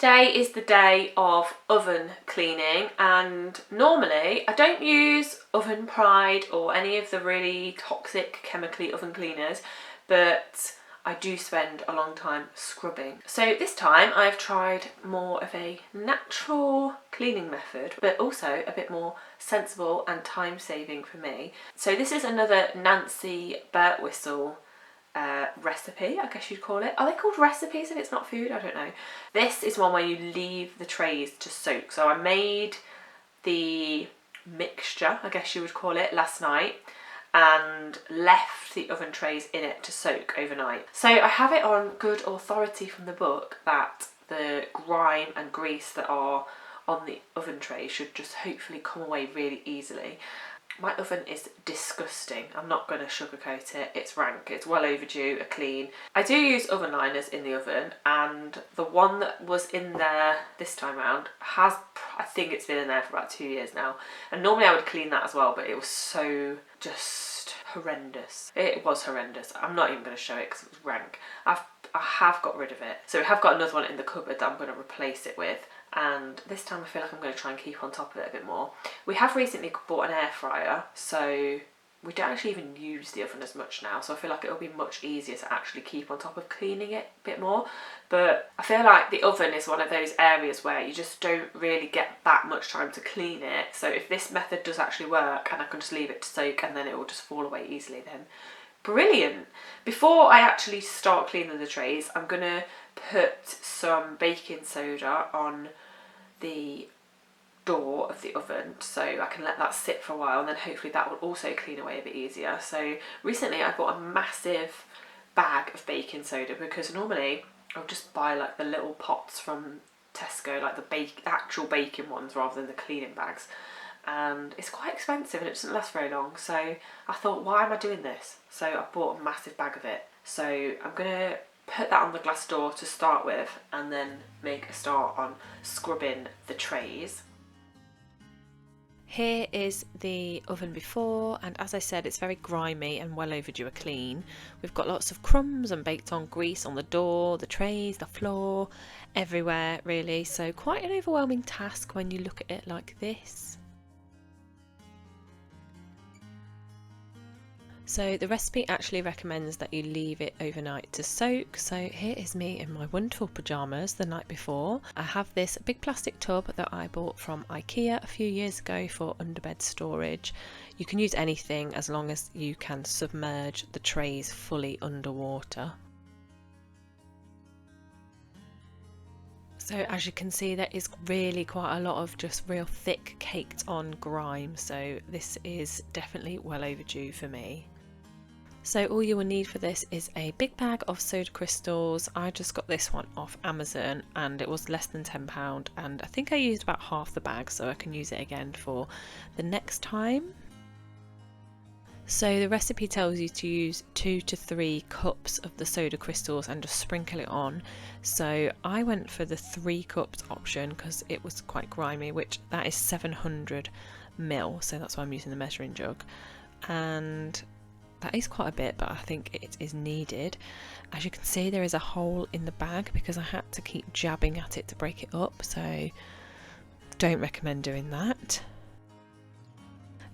today is the day of oven cleaning, and normally I don't use Oven Pride or any of the really toxic chemically oven cleaners, but I do spend a long time scrubbing. So this time I've tried more of a natural cleaning method, but also a bit more sensible and time saving for me. So this is another Nancy Birtwistle recipe, I guess you'd call it. Are they called recipes if it's not food? I don't know. This is one where you leave the trays to soak. So I made the mixture, I guess you would call it, last night and left the oven trays in it to soak overnight. So I have it on good authority from the book that the grime and grease that are on the oven tray should just hopefully come away really easily. My oven is disgusting. I'm not going to sugarcoat it. It's rank. It's well overdue a clean. I do use oven liners in the oven, and the one that was in there this time around has, I think it's been in there for about 2 years now. And normally I would clean that as well, but it was so just horrendous. It was horrendous. I'm not even going to show it because it was rank. I have got rid of it. So we have got another one in the cupboard that I'm going to replace it with. And this time I feel like I'm going to try and keep on top of it a bit more. We have recently bought an air fryer, so we don't actually even use the oven as much now, so I feel like it'll be much easier to actually keep on top of cleaning it a bit more. But I feel like the oven is one of those areas where you just don't really get that much time to clean it. So if this method does actually work and I can just leave it to soak and then it will just fall away easily, then brilliant. Before I actually start cleaning the trays, I'm going to put some baking soda on the door of the oven so I can let that sit for a while, and then hopefully that will also clean away a bit easier. So recently I bought a massive bag of baking soda, because normally I'll just buy like the little pots from Tesco, like the actual baking ones rather than the cleaning bags, and it's quite expensive and it doesn't last very long. So I thought, why am I doing this? So I bought a massive bag of it. So I'm gonna put that on the glass door to start with, and then make a start on scrubbing the trays. Here is the oven before, and as I said, it's very grimy and well overdue a clean. We've got lots of crumbs and baked on grease on the door, the trays, the floor, everywhere really. So quite an overwhelming task when you look at it like this. So the recipe actually recommends that you leave it overnight to soak. So here is me in my wonderful pyjamas the night before. I have this big plastic tub that I bought from IKEA a few years ago for underbed storage. You can use anything as long as you can submerge the trays fully underwater. So as you can see, there is really quite a lot of just real thick caked on grime, so this is definitely well overdue for me. So all you will need for this is a big bag of soda crystals. I just got this one off Amazon and it was less than £10, and I think I used about half the bag, so I can use it again for the next time. So the recipe tells you to use 2 to 3 cups of the soda crystals and just sprinkle it on. So I went for the 3 cups option because it was quite grimy, which that is 700 ml, so that's why I'm using the measuring jug. And that is quite a bit, but I think it is needed. As you can see, there is a hole in the bag because I had to keep jabbing at it to break it up, so don't recommend doing that.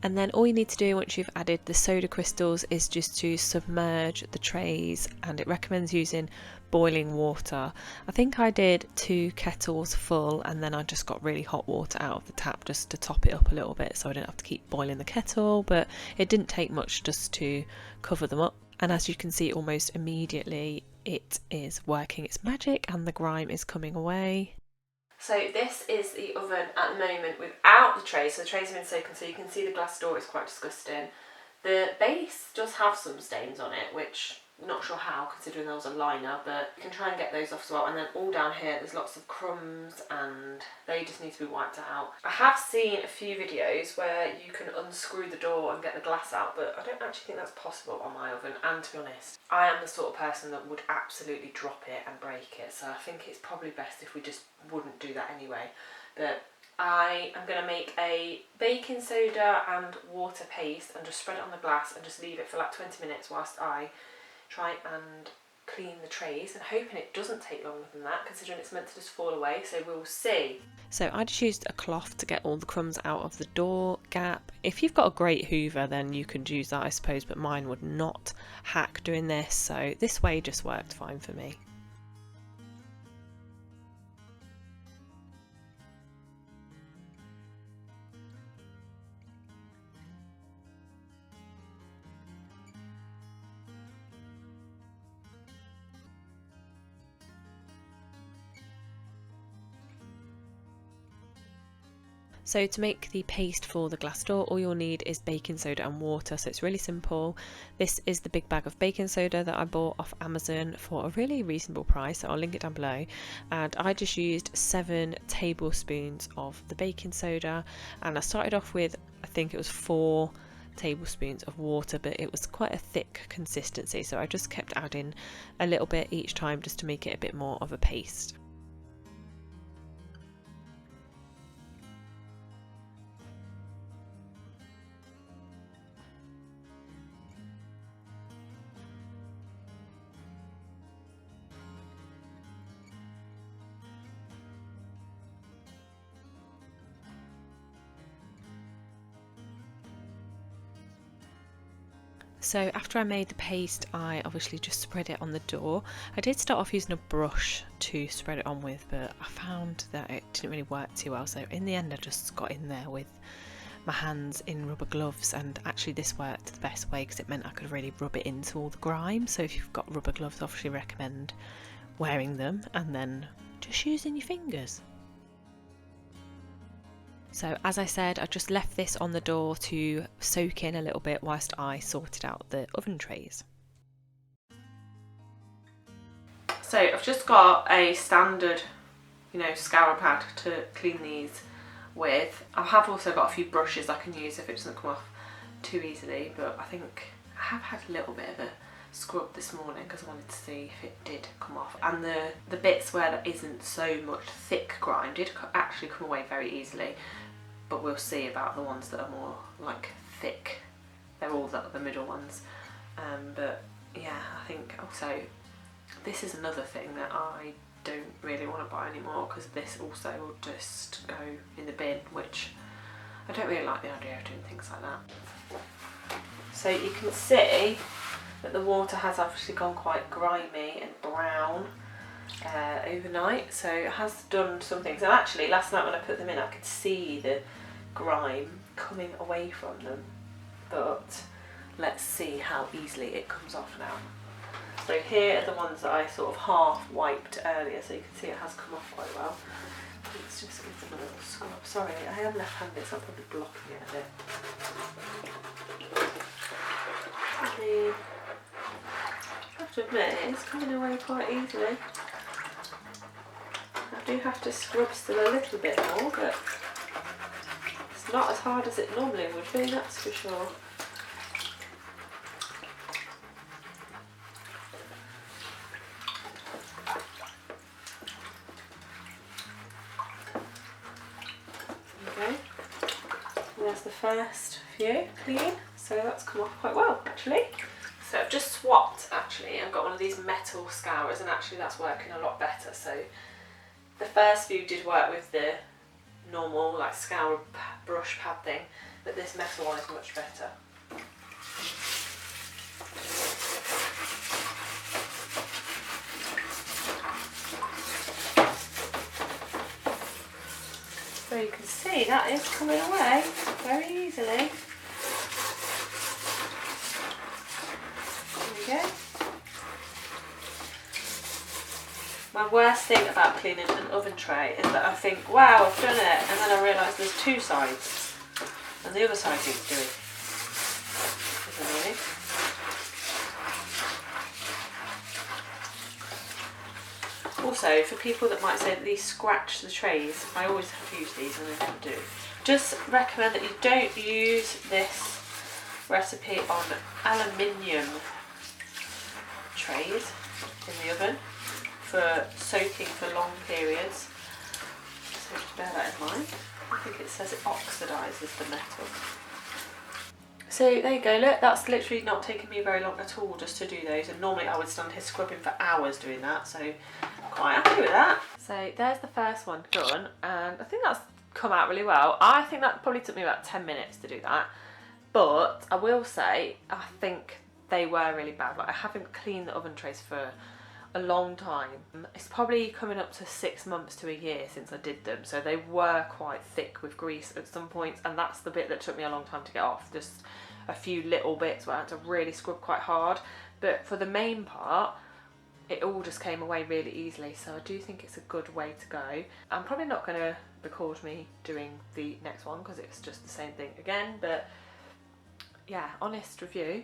And then all you need to do once you've added the soda crystals is just to submerge the trays, and it recommends using boiling water. I think I did 2 kettles full, and then I just got really hot water out of the tap just to top it up a little bit so I didn't have to keep boiling the kettle, but it didn't take much just to cover them up. And as you can see, almost immediately it is working its magic and the grime is coming away. So this is the oven at the moment without the trays. So the trays have been soaking, so you can see the glass door is quite disgusting. The base does have some stains on it, which I'm not sure how, considering there was a liner, but you can try and get those off as well. And then all down here there's lots of crumbs and they just need to be wiped out. I have seen a few videos where you can unscrew the door and get the glass out, but I don't actually think that's possible on my oven. And to be honest, I am the sort of person that would absolutely drop it and break it, so I think it's probably best if we just wouldn't do that anyway. But I am going to make a baking soda and water paste and just spread it on the glass and just leave it for like 20 minutes whilst I try and clean the trays, and hoping it doesn't take longer than that, considering it's meant to just fall away, so we'll see. So I just used a cloth to get all the crumbs out of the door gap. If you've got a great hoover, then you could use that, I suppose, but mine would not hack doing this, so this way just worked fine for me. So to make the paste for the glass door, all you'll need is baking soda and water, so it's really simple. This is the big bag of baking soda that I bought off Amazon for a really reasonable price, so I'll link it down below. And I just used 7 tablespoons of the baking soda, and I started off with, I think it was 4 tablespoons of water, but it was quite a thick consistency, so I just kept adding a little bit each time just to make it a bit more of a paste. So after I made the paste, I obviously just spread it on the door. I did start off using a brush to spread it on with, but I found that it didn't really work too well, so in the end I just got in there with my hands in rubber gloves, and actually this worked the best way because it meant I could really rub it into all the grime. So if you've got rubber gloves, obviously recommend wearing them and then just using your fingers. So as I said, I just left this on the door to soak in a little bit whilst I sorted out the oven trays. So I've just got a standard, scour pad to clean these with. I have also got a few brushes I can use if it doesn't come off too easily, but I think I have had a little bit of a scrub this morning because I wanted to see if it did come off, and the bits where there isn't so much thick grime did actually come away very easily, but we'll see about the ones that are more like thick. They're all the middle ones, but yeah, I think also this is another thing that I don't really want to buy anymore, because this also will just go in the bin, which I don't really like the idea of doing things like that. So you can see that the water has obviously gone quite grimy and brown overnight, so it has done some things. And actually last night when I put them in, I could see the grime coming away from them, but let's see how easily it comes off now. So here are the ones that I sort of half wiped earlier, so you can see it has come off quite well. Let's just give them a little scrub. Sorry, I am left-handed, so I'm probably blocking it a bit. I have to admit, it's coming away quite easily. I do have to scrub still a little bit more, but it's not as hard as it normally would be, that's for sure. Okay, and there's the first few clean, so that's come off quite well actually. So I've just swapped actually, I've got one of these metal scourers, and actually that's working a lot better. So the first few did work with the normal like scour brush pad thing, but this metal one is much better. So you can see that is coming away very easily. There we go. My worst thing about cleaning an oven tray is that I think, wow, I've done it, and then I realise there's 2 sides, and the other side needs doing. Isn't it? Also, for people that might say that these scratch the trays, I always have used these and they never do. Just recommend that you don't use this recipe on aluminium trays in the oven for soaking for long periods. So just bear that in mind. I think it says it oxidises the metal. So there you go, look, that's literally not taken me very long at all just to do those, and normally I would stand here scrubbing for hours doing that, so I'm quite happy with that. So there's the first one done, and I think that's come out really well. I think that probably took me about 10 minutes to do that, but I will say I think they were really bad. Like, I haven't cleaned the oven trays for a long time. It's probably coming up to 6 months to a year since I did them, so they were quite thick with grease at some points, and that's the bit that took me a long time to get off. Just a few little bits where I had to really scrub quite hard, but for the main part it all just came away really easily, so I do think it's a good way to go. I'm probably not going to record me doing the next one because it's just the same thing again, but yeah, honest review,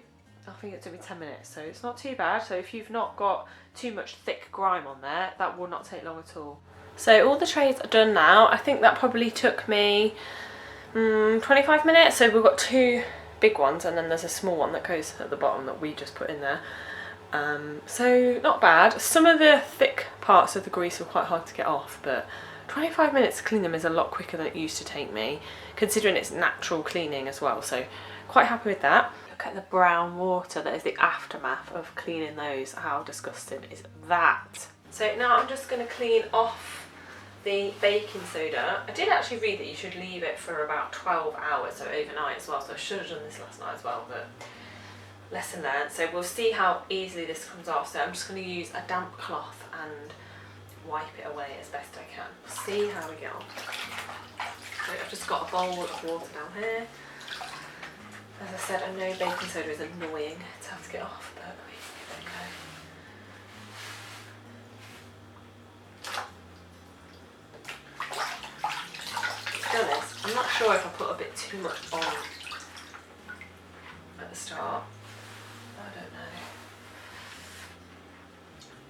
I think it took me 10 minutes, so it's not too bad. So if you've not got too much thick grime on there, that will not take long at all. So all the trays are done now. I think that probably took me 25 minutes. So we've got 2 big ones, and then there's a small one that goes at the bottom that we just put in there. So not bad. Some of the thick parts of the grease were quite hard to get off, but 25 minutes to clean them is a lot quicker than it used to take me, considering it's natural cleaning as well, so quite happy with that. Look at the brown water, that is the aftermath of cleaning those. How disgusting is that? So now I'm just going to clean off the baking soda. I did actually read that you should leave it for about 12 hours, so overnight as well, so I should have done this last night as well, but lesson learned. So we'll see how easily this comes off. So I'm just going to use a damp cloth and wipe it away as best I can. See how we get on. So I've just got a bowl of water down here. As I said, I know baking soda is annoying to have to get off, but we can give it a go. To be honest, I'm not sure if I put a bit too much on at the start. I don't know.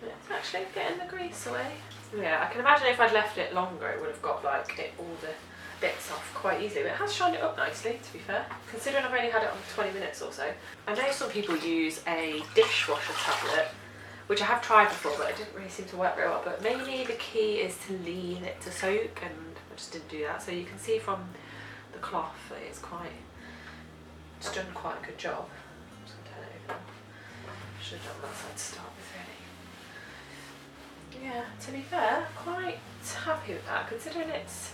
But it's actually getting the grease away. Yeah, I can imagine if I'd left it longer, it would have got like all the bits off quite easily, but it has shined it up nicely, to be fair, considering I've only had it on 20 minutes or so. I know some people use a dishwasher tablet, which I have tried before, but it didn't really seem to work very well. But maybe the key is to leave it to soak, and I just didn't do that. So you can see from the cloth that it's it's done quite a good job. I'm just going to turn it over. Should have done that side to start with, really. Yeah, to be fair, quite happy with that, considering it's,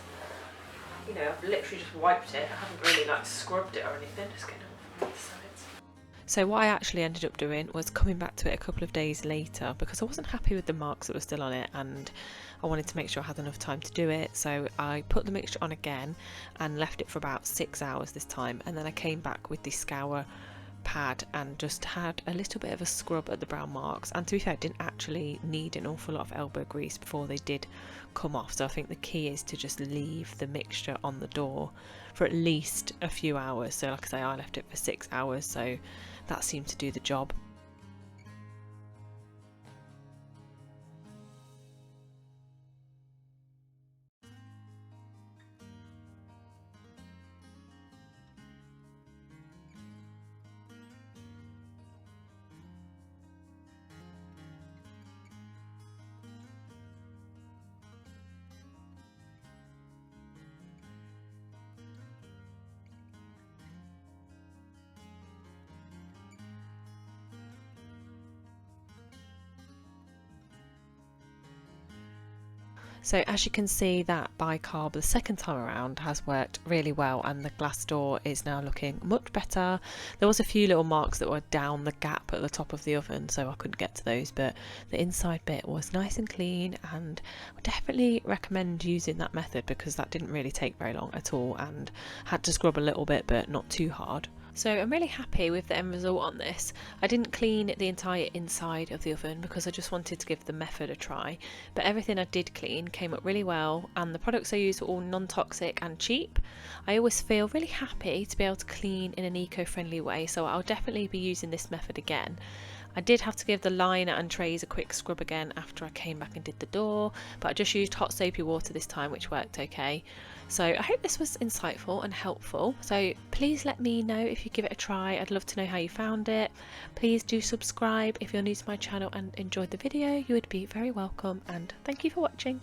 you know, I've literally just wiped it. I haven't really like scrubbed it or anything, just getting it off the sides. So what I actually ended up doing was coming back to it a couple of days later, because I wasn't happy with the marks that were still on it, and I wanted to make sure I had enough time to do it. So I put the mixture on again and left it for about 6 hours this time, and then I came back with the scour pad and just had a little bit of a scrub at the brown marks. And to be fair, I didn't actually need an awful lot of elbow grease before they did come off, so I think the key is to just leave the mixture on the door for at least a few hours. So like I say, I left it for 6 hours, so that seemed to do the job. So as you can see, that bicarb the second time around has worked really well, and the glass door is now looking much better. There was a few little marks that were down the gap at the top of the oven, so I couldn't get to those, but the inside bit was nice and clean, and I would definitely recommend using that method because that didn't really take very long at all, and had to scrub a little bit but not too hard. So I'm really happy with the end result on this. I didn't clean the entire inside of the oven because I just wanted to give the method a try, but everything I did clean came up really well, and the products I used were all non-toxic and cheap. I always feel really happy to be able to clean in an eco-friendly way, so I'll definitely be using this method again. I did have to give the liner and trays a quick scrub again after I came back and did the door, but I just used hot soapy water this time, which worked okay. So I hope this was insightful and helpful. So please let me know if you give it a try. I'd love to know how you found it. Please do subscribe if you're new to my channel and enjoyed the video. You would be very welcome, and thank you for watching.